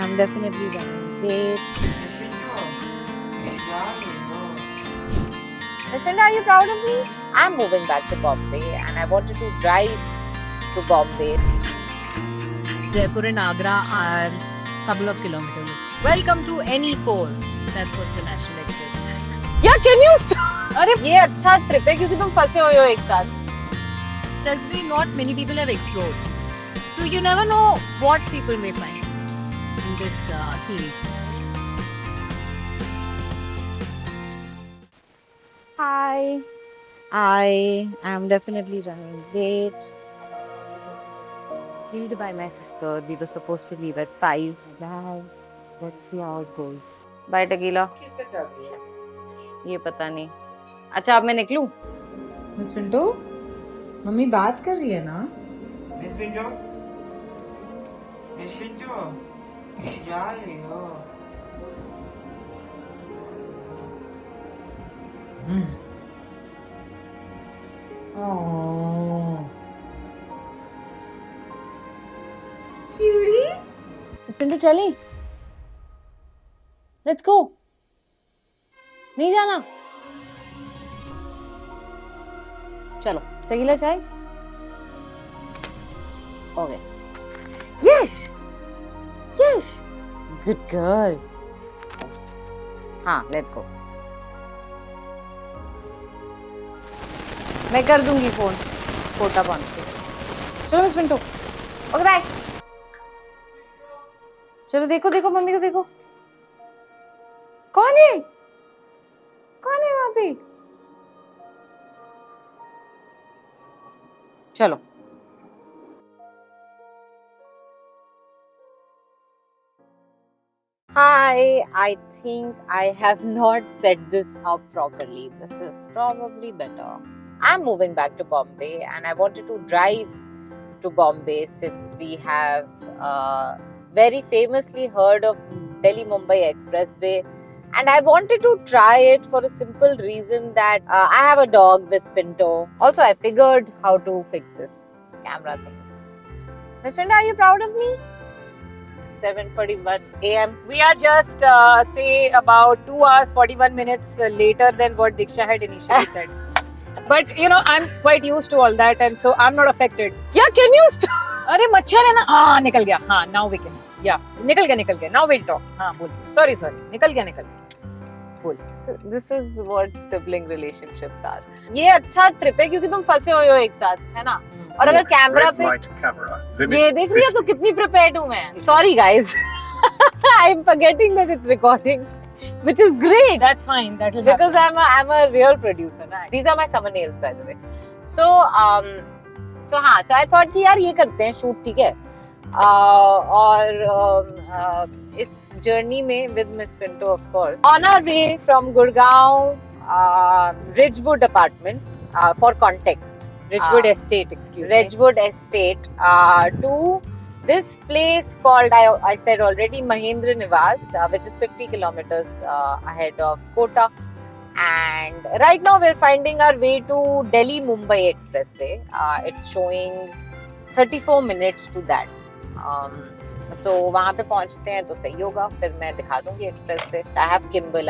I'm definitely running late. Miss Pinto, are you proud of me? I'm moving back to Bombay and I wanted to drive to Bombay. Jaipur and Agra are a couple of kilometers. Welcome to NE4. That's what's the National Express. Yeah, can you stop? अरे ये अच्छा trip है क्योंकि तुम फंसे हुए हो एक साथ. Expressway not many people have explored. So you never know what people may find in this series. Hi. I am definitely running late. Killed by my sister. We were supposed to leave at 5. Bye. Let's see how it goes. Bye, Tequila. ये पता नहीं. अच्छा अब मैं निकलूं? Miss Pinto mummy बात कर रही है ना. मिस पिंटो क्या ले हो? क्यूटी मिस पिंटू चलें? Let's go. नहीं जाना? चलो tequila चाय? Okay. Yes. Yes. Good girl. हाँ, let's go. मैं कर दूंगी फोन कोटा पहुंच के. चलो मिस पिंटू. Okay bye. चलो देखो देखो मम्मी को देखो. कौन है? कौन है वहां पे? चलो. Hi, I think I have not set this up properly. This is probably better. I'm moving back to Bombay and I wanted to drive to Bombay since we have very famously heard of Delhi Mumbai Expressway. And I wanted to try it for a simple reason that I have a dog, Miss Pinto. Also, I figured how to fix this camera thing. Miss Pinto, are you proud of me? 7:41 a.m. We are just say about 2 hours 41 minutes later than what Diksha had initially said. But you know, I'm quite used to all that and so I'm not affected. Yeah, can you stop? अरे मच्छर है ना. हाँ निकल गया. हाँ now we can. Yeah निकल गया. Now we'll talk. हाँ बोल. Sorry निकल गया. बोल. This is what sibling relationships are. ये अच्छा ट्रिप है क्योंकि तुम फंसे हुए हो एक साथ, है ना? और अगर कैमरा पे ये देख रही हो तो कितनी प्रिपेयर्ड हूँ मैं. Sorry guys, I'm forgetting that it's recording, which is great. That's fine. That will Because I'm a real producer. ना. These are my summer nails by the way. So हाँ, so I thought कि यार ये करते हैं shoot, ठीक है? और इस जर्नी में with Miss Pinto of course. On our way from Gurgaon, Ridgewood Apartments, for context. Ridgewood Estate, excuse me. Ridgewood Estate to this place called, I said already, Mahendra Niwas, which is 50 kilometers ahead of Kota. And right now we're finding our way to Delhi Mumbai Expressway. It's showing 34 minutes to that. तो वहाँ पे पहुँचते हैं तो सही होगा. फिर मैं दिखा दूंगी एक्सप्रेस पे. I have gimbal.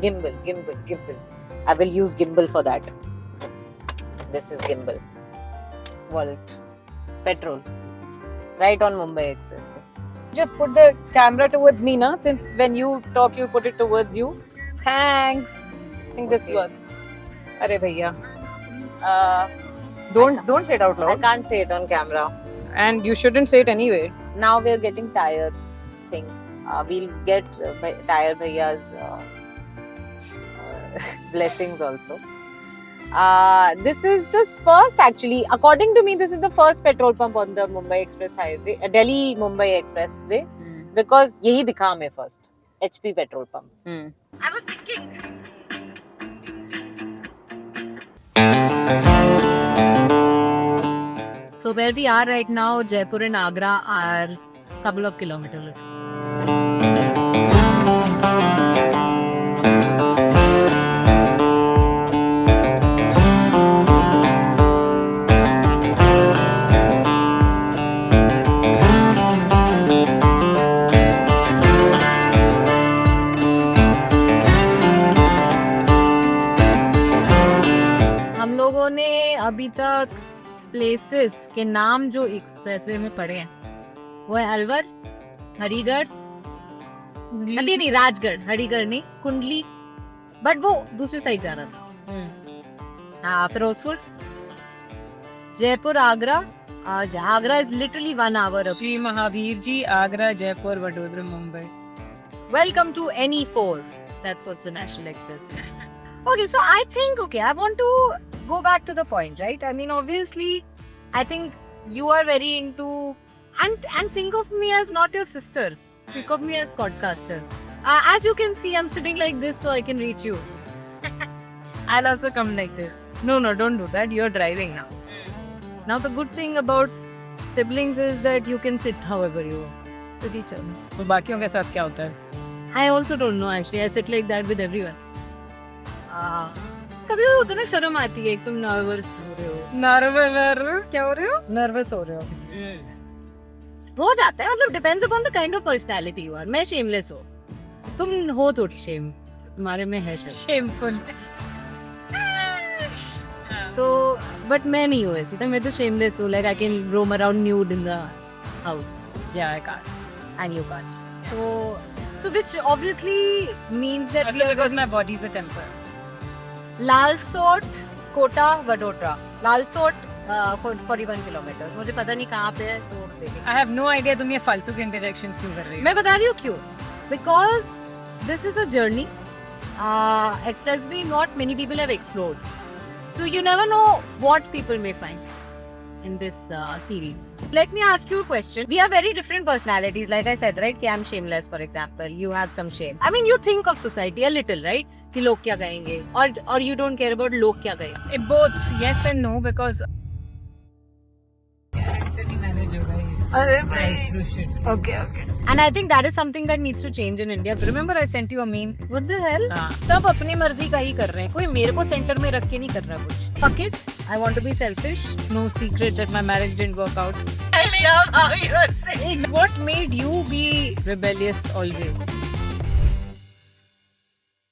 Gimbal. I will use gimbal for that. This is gimbal. Wallet. Petrol. Right on Mumbai Expressway. Just put the camera towards me, na? Since when you talk, you put it towards you. Thanks. I think this works. Arey bhaiya. Don't say it out I loud. can't say it on camera. And you shouldn't say it anyway. Now we're getting tires thing. We'll get tire bhaiya's blessings also. This is the first, actually, according to me, this is the first petrol pump on the Mumbai Express Highway, Delhi Mumbai Expressway, because यही दिखा हमें first, HP petrol pump. I was thinking. So where we are right now, Jaipur and Agra are a couple of kilometers. अभी तक places के नाम जो expressway में पड़े हैं वो है अलवर, हरिगढ़, नहीं राजगढ़, हरिगढ़ नहीं, कुंडली, बट वो दूसरी साइड जाना था। हाँ, Firozpur, Jaipur, Agra. Agra is literally 1 hour of Shri Mahavir ji, Agra, Jaipur, Vadodara, Mumbai. welcome to NE4s. That's what's the National Express is. Okay, so I think, I want to go back to the point, right? I mean, obviously, I think you are very into, and think of me as not your sister. Think of me as podcaster. As you can see, I'm sitting like this so I can reach you. I'll also come like this. No, don't do that. You're driving now. Now, the good thing about siblings is that you can sit however you want with each other. तो बाकियों के साथ क्या होता है? I also don't know actually. I sit like that with everyone. कभी होता है ना, शर्म आती है, तुम नर्वस हो रहे हो, नर्वस क्या हो रहे हो? नर्वस हो रहे हो, हो जाता है, मतलब depends upon the kind of personality you are. मैं शेमलेस हूँ, तुम हो थोड़ी शेम, तुम्हारे में है शेम, शेमफुल. तो बट मैं नहीं हूँ ऐसी, तो मैं तो शेमलेस हूँ. Like I can roam around nude in the house Yeah, I can't. and you can't. So which obviously means that we Also are because my body's a temper. Lalsot, Kota, Vadodara. Lalsot 41 kilometre. मुझे पता नहीं कहाँ पे है, तो देखेंगे. I have no idea तुम ये फालतू के इंटरेक्शंस क्यों कर रही हो. मैं बता रही हूँ क्यों. Because this is a journey. Expressway not many people have explored. So you never know what people may find in this series. Let me ask you a question. We are very different personalities. Like I said, right? कि I'm shameless, for example. You have some shame. I mean, you think of society a little, right? कि लोग क्या कहेंगे, और you don't care about लोग क्या कहेंगे. Both yes and no because अरे भाई. Okay. And I think that is something that needs to change in India. remember I sent you a meme. What the hell? सब अपनी मर्जी का ही कर रहे हैं, कोई मेरे को सेंटर में रख के नहीं कर रहा कुछ. Fuck it. I want to be selfish. No secret that my marriage didn't work out. I love how you are saying. What made you be rebellious always?